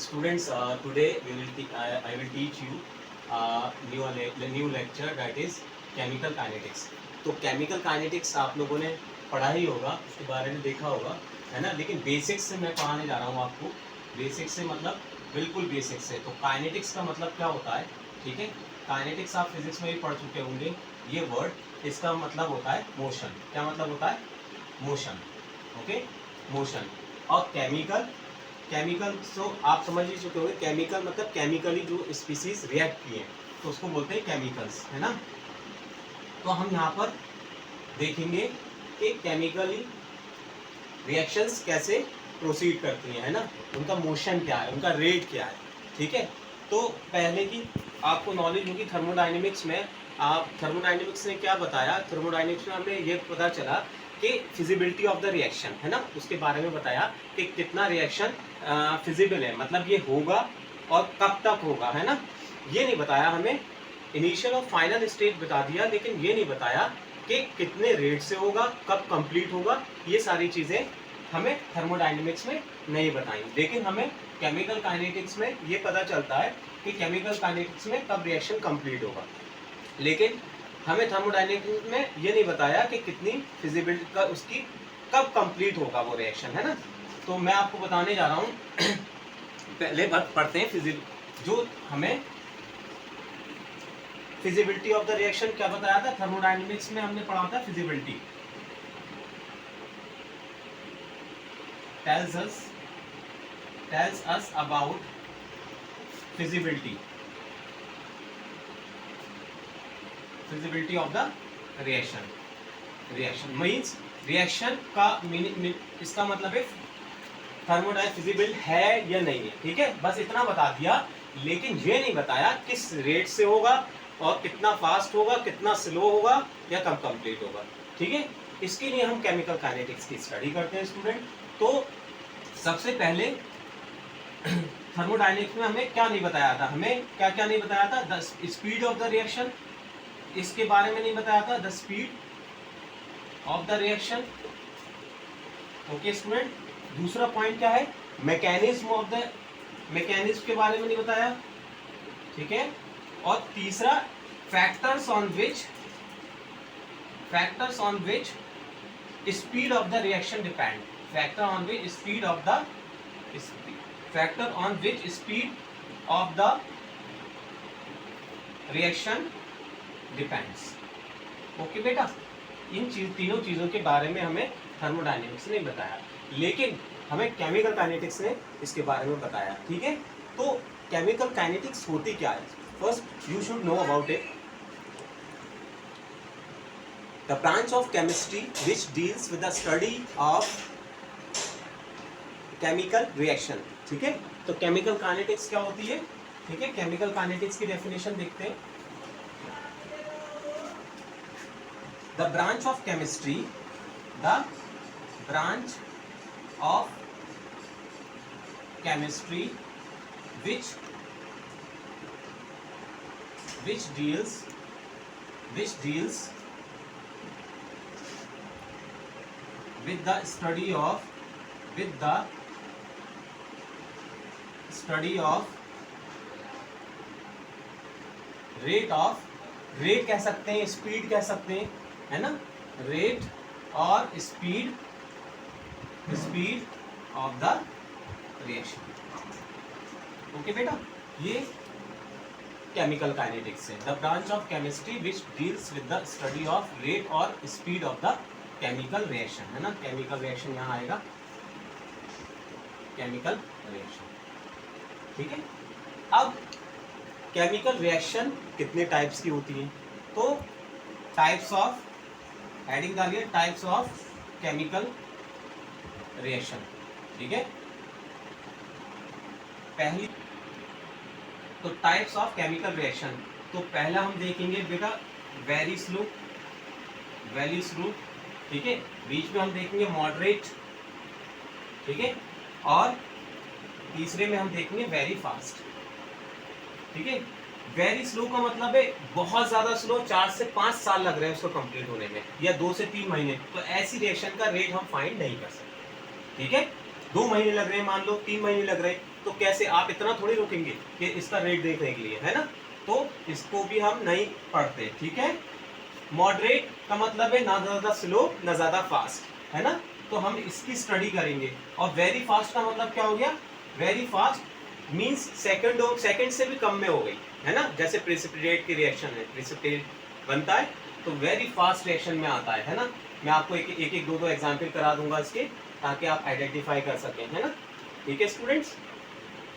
Students, today I will teach you new lecture, that is chemical kinetics. तो chemical kinetics आप लोगों ने पढ़ा ही होगा, उसके बारे में देखा होगा, है ना। लेकिन बेसिक्स से मैं पढ़ाने जा रहा हूँ आपको। बेसिक्स से मतलब बिल्कुल बेसिक्स से। तो काइनेटिक्स का मतलब क्या होता है, ठीक है। काइनेटिक्स आप फिजिक्स में भी पढ़ चुके होंगे ये वर्ड। इसका मतलब होता है मोशन। क्या मतलब होता है? मोशन। Okay, motion. और केमिकल तो आप समझ ही चुके होंगे। केमिकल मतलब केमिकली जो स्पीसीज रिएक्ट किए तो उसको बोलते हैं केमिकल्स, है ना। तो हम यहाँ पर देखेंगे कि केमिकली रिएक्शंस कैसे प्रोसीड करती हैं, है ना। उनका मोशन क्या है, उनका रेट क्या है, ठीक है। तो पहले की आपको नॉलेज होगी थर्मोडायनेमिक्स में। आप थर्मोडायनेमिक्स ने क्या बताया, थर्मोडायनेमिक्स में हमें ये पता चला कि फिजिबिलिटी ऑफ द रिएक्शन, है ना। उसके बारे में बताया कि कितना रिएक्शन फिजिबल है, मतलब ये होगा और कब तक होगा, है ना। ये नहीं बताया हमें। इनिशियल और फाइनल स्टेज बता दिया, लेकिन ये नहीं बताया कि कितने रेट से होगा, कब कंप्लीट होगा। ये सारी चीज़ें हमें थर्मोडायनेमिक्स में नहीं बताई। लेकिन हमें केमिकल काइनेटिक्स में ये पता चलता है कि केमिकल काइनेटिक्स में कब रिएक्शन कंप्लीट होगा। लेकिन हमें थर्मोडायनेमिक्स में ये नहीं बताया कि कितनी फिजिबिलिटी का उसकी कब कंप्लीट होगा वो रिएक्शन, है ना। तो मैं आपको बताने जा रहा हूँ पहले बात पढ़ते हैं जो हमें फिजिबिलिटी ऑफ द रिएक्शन क्या बताया था। थर्मोडायनेमिक्स में हमने पढ़ा था feasibility tells us about feasibility of the reaction means reaction का इसका मतलब है थर्मोडायनेमिक फिजिबल है या नहीं है, ठीक है। बस इतना बता दिया, लेकिन ये नहीं बताया किस रेट से होगा और कितना फास्ट होगा, कितना स्लो होगा या कब कंप्लीट होगा, ठीक है। इसके लिए हम केमिकल काइनेटिक्स की स्टडी करते हैं स्टूडेंट। तो सबसे पहले थर्मोडायनेमिक्स में हमें क्या नहीं बताया था, हमें क्या क्या नहीं बताया था। The speed of the reaction, इसके बारे में नहीं बताया था। The speed of the reaction, okay student. दूसरा पॉइंट क्या है, मैकेनिज्म के बारे में नहीं बताया, ठीक है। और तीसरा factors on which speed of the reaction depend, factor on which speed of the reaction depends। Okay बेटा, इन तीनों चीजों के बारे में हमें थर्मोडायनेमिक्स ने बताया, लेकिन हमें केमिकल काइनेटिक्स ने इसके बारे में बताया, ठीक है। तो केमिकल काइनेटिक्स होती क्या है, first you should know about it. The branch of chemistry which deals with the study of chemical reaction, ठीक है। तो केमिकल काइनेटिक्स क्या होती है, ठीक है। केमिकल काइनेटिक्स की डेफिनेशन देखते हैं। The branch of chemistry which deals with the study of rate कह सकते हैं, स्पीड कह सकते हैं, है ना। रेट और speed of the reaction, okay बेटा। ये केमिकल काइनेटिक्स है। The branch of chemistry which deals with the study of rate और speed of the chemical reaction, है ना। केमिकल रिएक्शन यहाँ आएगा, केमिकल रिएक्शन, ठीक है। अब केमिकल रिएक्शन कितने टाइप्स की होती हैं, तो टाइप्स ऑफ, हेडिंग डालिए टाइप्स ऑफ केमिकल रिएक्शन, ठीक है। पहली तो टाइप्स ऑफ केमिकल रिएक्शन, तो पहला हम देखेंगे बेटा वेरी स्लो, ठीक है। बीच में हम देखेंगे मॉडरेट, ठीक है। और तीसरे में हम देखेंगे वेरी फास्ट, ठीक है। वेरी स्लो का मतलब है बहुत ज्यादा स्लो, 4 से 5 साल लग रहे हैं उसको कंप्लीट होने में, या 2 से 3 महीने। तो ऐसी रिएक्शन का रेट हम फाइंड नहीं कर सकते, ठीक है। 2 महीने लग रहे हैं, मान लो 3 महीने लग रहे हैं, तो कैसे आप इतना थोड़ी रुकेंगे कि इसका रेट देखने के लिए, है ना। तो इसको भी हम नहीं पढ़ते, ठीक है। मॉडरेट का मतलब है ना ज्यादा स्लो ना ज्यादा फास्ट, है ना। तो हम इसकी स्टडी करेंगे। और वेरी फास्ट का मतलब क्या हो गया, वेरी फास्ट मींस सेकंड से भी कम में हो गई, है ना। जैसे प्रेसिपिटेट की रिएक्शन है, प्रेसिपिटेट बनता है तो वेरी फास्ट रिएक्शन में आता है ना। मैं आपको एक दो एग्जाम्पल करा दूंगा इसके, ताकि आप आइडेंटिफाई कर सकें, है ना। ठीक है स्टूडेंट्स।